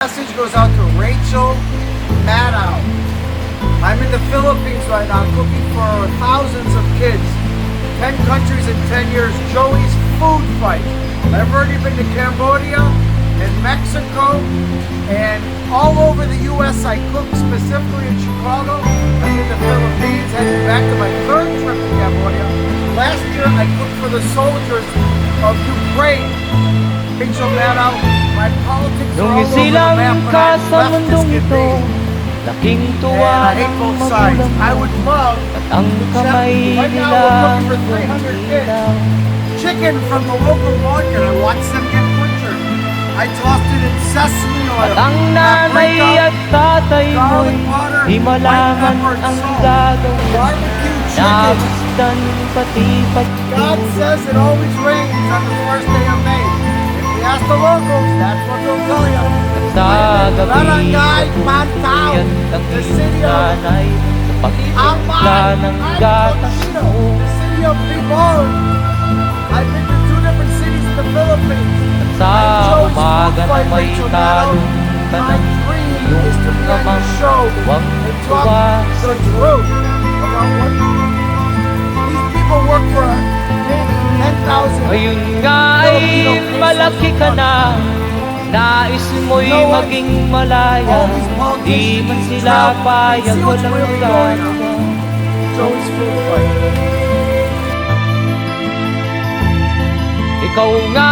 Message goes out to Rachel Maddow. I'm in the Philippines right now cooking for thousands of kids. 10 countries in 10 years. Joey's food fight. I've already been to Cambodia and Mexico and all over the U.S. I cook specifically in Chicago. I'm in the Philippines, heading back to my third trip to Cambodia. Last year I cooked for the soldiers of Ukraine. Rachel Maddow, my politics are all over the map, but I'm leftist in me. Laking And tuwa I hate ng both sides. magulang I mo would love at ang kamay right now nila we're cooking for 300 kids. Chicken from the local market. I watched them get butchered. I tossed it in sesame oil, at ang nanay paprika, at tatay mo'y garlic powder, di white malaman pepper, and ang salt. gagawin. Barbecue chicken. Namasdan pati God says it always rains on the first day of May. If you ask the locals, that's what they'll tell you. sa gabi Barangay Mantaw, yan ang the iyong city of nanay sa pagtitimpla ng gatas mo. the city of Bicol. I've been to 2 different cities in the Philippines. Sa umaga na may talong ka My ng dream iyong is to be on the namang show huwag and tuwa. talk the truth about what these people work for. Maybe 10,000. Ngayon nga ay malaki ka na, nais mo'y maging malaya, di man sila payag, walang gana. Joey's food fight. Ikaw nga